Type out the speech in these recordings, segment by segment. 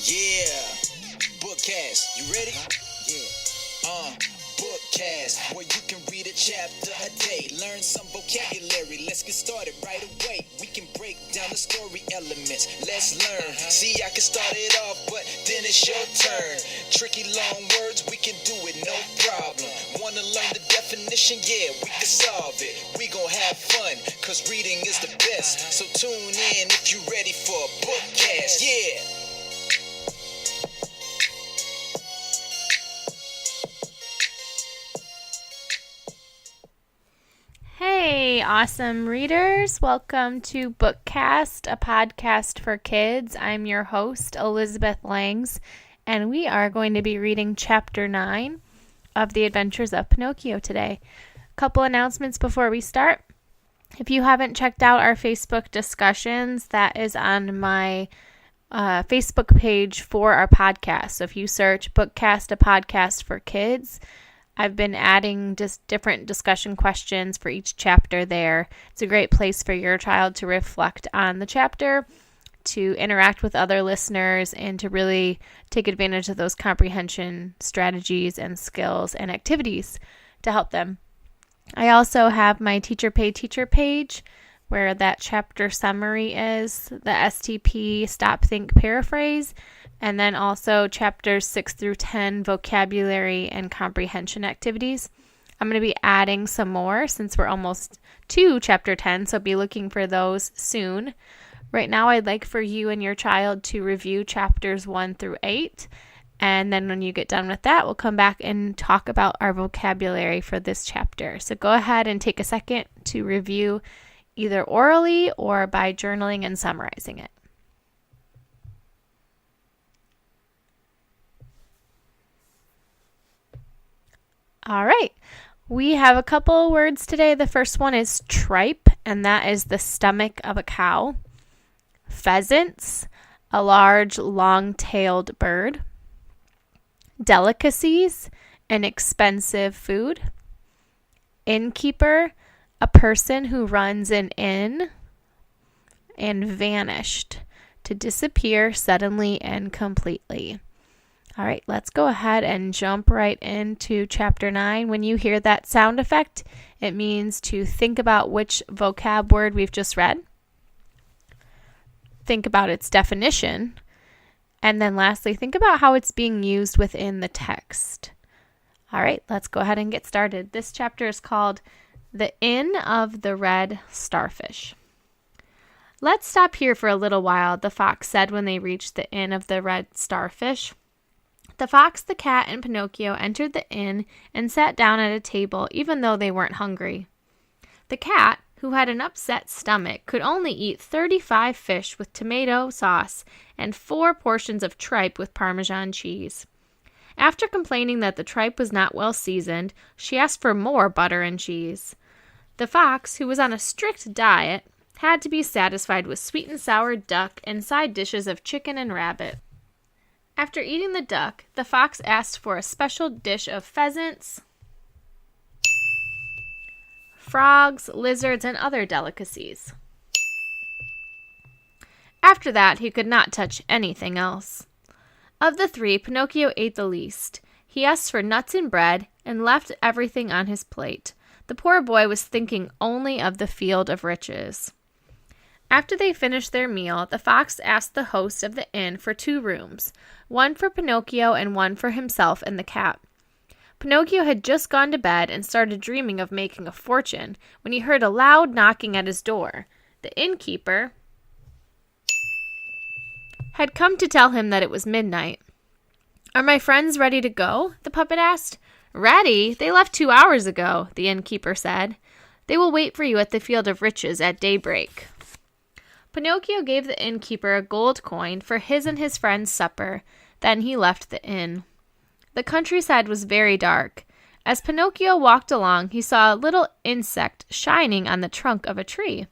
Yeah, bookcast, you ready? Yeah. Bookcast, where you can read a chapter a day, learn some vocabulary. Let's get started right away. We can break down the story elements. Let's learn. See, I can start it off, but then it's your turn. Tricky long words, we can do it, no problem. Wanna learn the definition? Yeah, we can solve it. We gon' have fun, cause reading is the best. So tune in if you ready for a bookcast. Yeah. Hey, awesome readers. Welcome to Bookcast, a podcast for kids. I'm your host, Elizabeth Langs, and we are going to be reading Chapter 9 of the Adventures of Pinocchio today. A couple announcements before we start. If you haven't checked out our Facebook discussions, that is on my Facebook page for our podcast. So if you search Bookcast, a podcast for kids, I've been adding just different discussion questions for each chapter there. It's a great place for your child to reflect on the chapter, to interact with other listeners, and to really take advantage of those comprehension strategies and skills and activities to help them. I also have my Teacher Pay Teacher page where that chapter summary is, the STP, Stop, Think, Paraphrase, and then also chapters 6 through 10, vocabulary and comprehension activities. I'm going to be adding some more since we're almost to chapter 10, so be looking for those soon. Right now, I'd like for you and your child to review chapters 1 through 8, and then when you get done with that, we'll come back and talk about our vocabulary for this chapter. So go ahead and take a second to review either orally or by journaling and summarizing it. All right, we have a couple words today. The first one is tripe, and that is the stomach of a cow. Pheasants, a large long-tailed bird. Delicacies, an expensive food. Innkeeper, a person who runs an inn. And vanished, to disappear suddenly and completely. All right, let's go ahead and jump right into chapter 9. When you hear that sound effect, it means to think about which vocab word we've just read. Think about its definition. And then lastly, think about how it's being used within the text. All right, let's go ahead and get started. This chapter is called The Inn of the Red Starfish. Let's stop here for a little while, the fox said when they reached the Inn of the Red Starfish. The fox, the cat, and Pinocchio entered the inn and sat down at a table even though they weren't hungry. The cat, who had an upset stomach, could only eat 35 fish with tomato sauce and 4 portions of tripe with Parmesan cheese. After complaining that the tripe was not well seasoned, she asked for more butter and cheese. The fox, who was on a strict diet, had to be satisfied with sweet and sour duck and side dishes of chicken and rabbit. After eating the duck, the fox asked for a special dish of pheasants, frogs, lizards, and other delicacies. After that, he could not touch anything else. Of the 3, Pinocchio ate the least. He asked for nuts and bread and left everything on his plate. The poor boy was thinking only of the field of riches. After they finished their meal, the fox asked the host of the inn for 2 rooms, one for Pinocchio and one for himself and the cat. Pinocchio had just gone to bed and started dreaming of making a fortune when he heard a loud knocking at his door. The innkeeper had come to tell him that it was midnight. "Are my friends ready to go?" the puppet asked. "Ready? They left 2 hours ago," the innkeeper said. "They will wait for you at the Field of Riches at daybreak." Pinocchio gave the innkeeper a gold coin for his and his friend's supper. Then he left the inn. The countryside was very dark. As Pinocchio walked along, he saw a little insect shining on the trunk of a tree.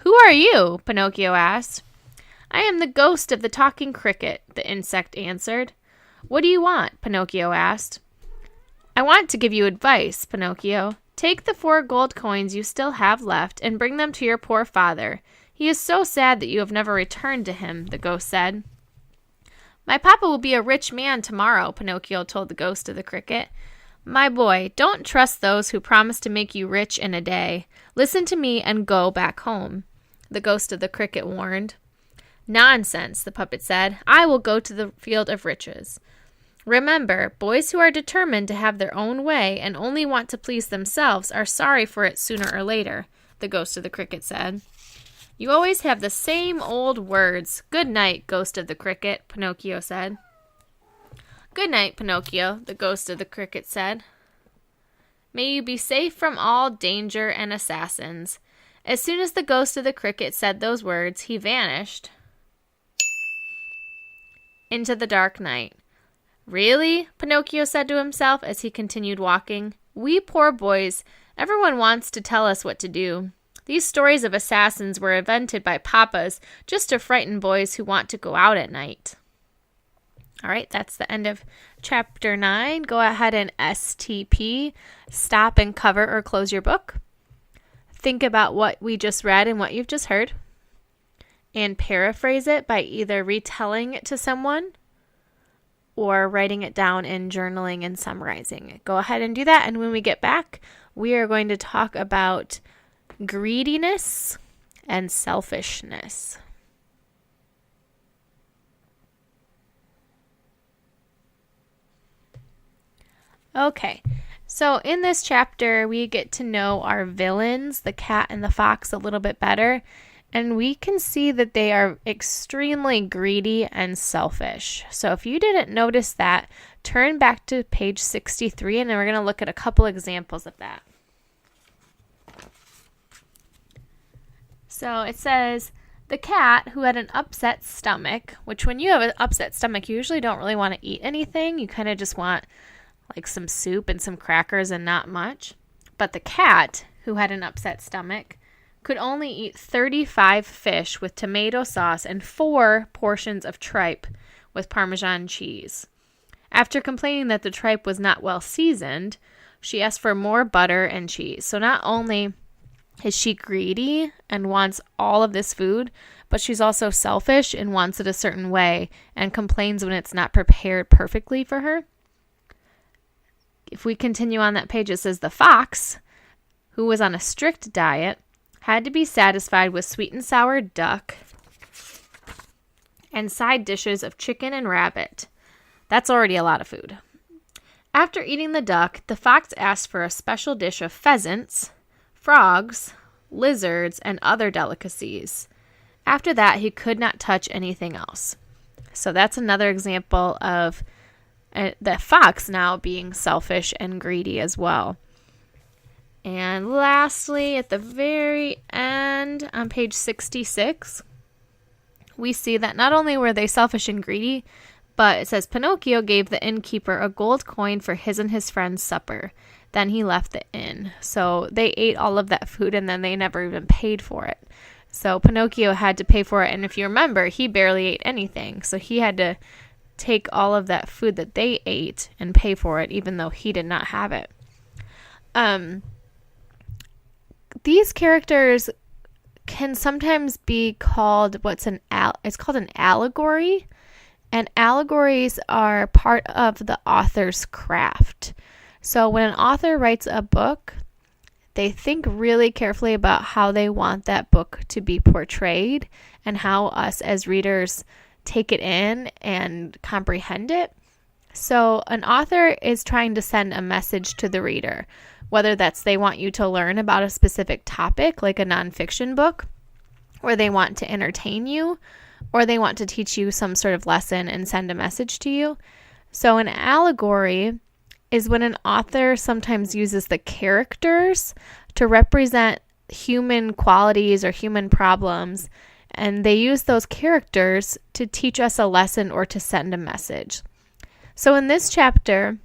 "Who are you?" Pinocchio asked. "I am the ghost of the talking cricket," the insect answered. "What do you want?" Pinocchio asked. "I want to give you advice, Pinocchio. Take the 4 gold coins you still have left and bring them to your poor father. He is so sad that you have never returned to him," the ghost said. My papa will be a rich man tomorrow, Pinocchio told the ghost of the cricket. My boy, don't trust those who promise to make you rich in a day. Listen to me and go back home, the ghost of the cricket warned. Nonsense, the puppet said. I will go to the field of riches. Remember, boys who are determined to have their own way and only want to please themselves are sorry for it sooner or later, the ghost of the cricket said. You always have the same old words. Good night, ghost of the cricket, Pinocchio said. Good night, Pinocchio, the ghost of the cricket said. May you be safe from all danger and assassins. As soon as the ghost of the cricket said those words, he vanished into the dark night. Really? Pinocchio said to himself as he continued walking. We poor boys, everyone wants to tell us what to do. These stories of assassins were invented by papas just to frighten boys who want to go out at night. All right, that's the end of chapter 9. Go ahead and STP, stop and cover or close your book. Think about what we just read and what you've just heard, and paraphrase it by either retelling it to someone or writing it down and journaling and summarizing it. Go ahead and do that, and when we get back, we are going to talk about greediness and selfishness. Okay, so in this chapter, we get to know our villains, the cat and the fox, a little bit better, and we can see that they are extremely greedy and selfish. So if you didn't notice that, turn back to page 63, and then we're going to look at a couple examples of that. So it says, the cat who had an upset stomach, which when you have an upset stomach, you usually don't really want to eat anything. You kind of just want like some soup and some crackers and not much. But the cat who had an upset stomach could only eat 35 fish with tomato sauce and 4 portions of tripe with Parmesan cheese. After complaining that the tripe was not well seasoned, she asked for more butter and cheese. So not only is she greedy and wants all of this food, but she's also selfish and wants it a certain way and complains when it's not prepared perfectly for her. If we continue on that page, it says the fox, who was on a strict diet, had to be satisfied with sweet and sour duck and side dishes of chicken and rabbit. That's already a lot of food. After eating the duck, the fox asked for a special dish of pheasants, frogs, lizards, and other delicacies. After that, he could not touch anything else. So that's another example of the fox now being selfish and greedy as well. And lastly, at the very end, on page 66, we see that not only were they selfish and greedy, but it says Pinocchio gave the innkeeper a gold coin for his and his friend's supper. Then he left the inn. So they ate all of that food and then they never even paid for it. So Pinocchio had to pay for it. And if you remember, he barely ate anything. So he had to take all of that food that they ate and pay for it, even though he did not have it. These characters can sometimes be called it's called an allegory, and allegories are part of the author's craft. So when an author writes a book, they think really carefully about how they want that book to be portrayed and how us as readers take it in and comprehend it. So an author is trying to send a message to the reader, whether that's they want you to learn about a specific topic, like a nonfiction book, or they want to entertain you, or they want to teach you some sort of lesson and send a message to you. So an allegory is when an author sometimes uses the characters to represent human qualities or human problems, and they use those characters to teach us a lesson or to send a message. So in this chapter,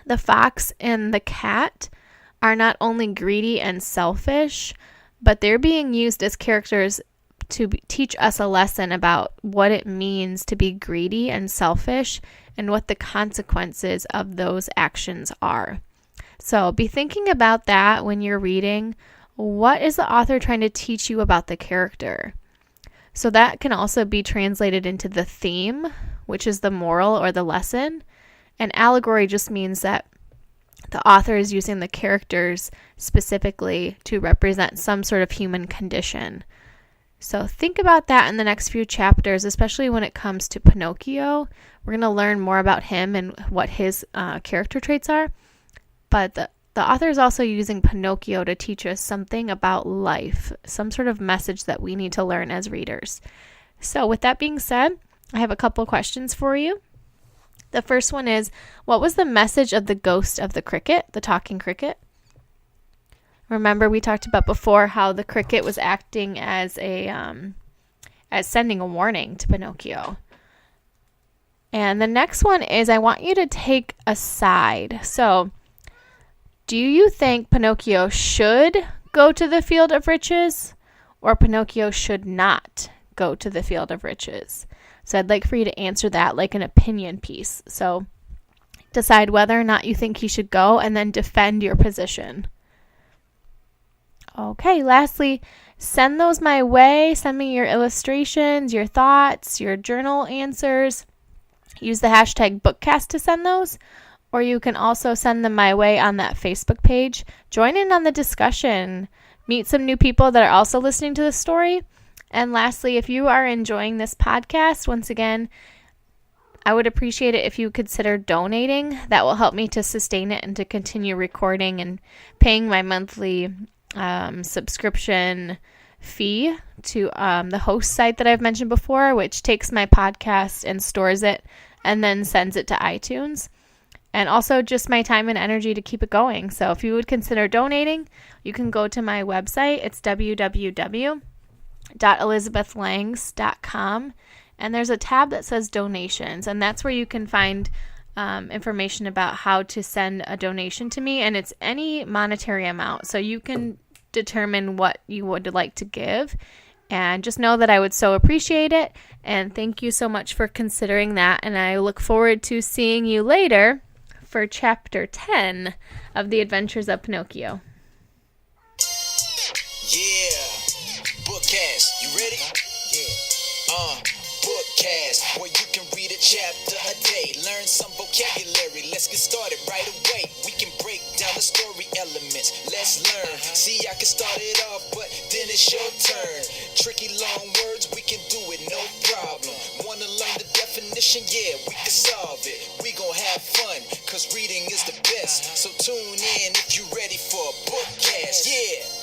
the fox and the cat are not only greedy and selfish, but they're being used as characters to teach us a lesson about what it means to be greedy and selfish and what the consequences of those actions are. So be thinking about that when you're reading. What is the author trying to teach you about the character? So that can also be translated into the theme, which is the moral or the lesson. And allegory just means that the author is using the characters specifically to represent some sort of human condition. So think about that in the next few chapters, especially when it comes to Pinocchio. We're going to learn more about him and what his character traits are. But the author is also using Pinocchio to teach us something about life, some sort of message that we need to learn as readers. So with that being said, I have a couple questions for you. The first one is, what was the message of the ghost of the cricket, the talking cricket? Remember, we talked about before how the cricket was acting as as sending a warning to Pinocchio. And the next one is, I want you to take a side. So, do you think Pinocchio should go to the field of riches, or Pinocchio should not go to the field of riches? So I'd like for you to answer that like an opinion piece. So decide whether or not you think he should go and then defend your position. Okay, lastly, send those my way. Send me your illustrations, your thoughts, your journal answers. Use the hashtag bookcast to send those. Or you can also send them my way on that Facebook page. Join in on the discussion. Meet some new people that are also listening to the story. And lastly, if you are enjoying this podcast, once again, I would appreciate it if you consider donating. That will help me to sustain it and to continue recording and paying my monthly subscription fee to the host site that I've mentioned before, which takes my podcast and stores it and then sends it to iTunes. And also just my time and energy to keep it going. So if you would consider donating, you can go to my website. It's www.elizabethlangs.com, and there's a tab that says donations, and that's where you can find information about how to send a donation to me, and it's any monetary amount, so you can determine what you would like to give. And just know that I would so appreciate it, and thank you so much for considering that, and I look forward to seeing you later for Chapter 10 of The Adventures of Pinocchio. Yeah, bookcast, you ready? Yeah. Bookcast, where you can read a chapter a day, learn some vocabulary. Let's get started right away. We can break down the story elements. Let's learn. See, I can start it off, but then it's your turn. Tricky long words, we can do it, no problem. Wanna learn the definition? Yeah, we can solve it. We gon' have fun, cause reading is the best. So tune in if you're ready for a bookcast. Yeah.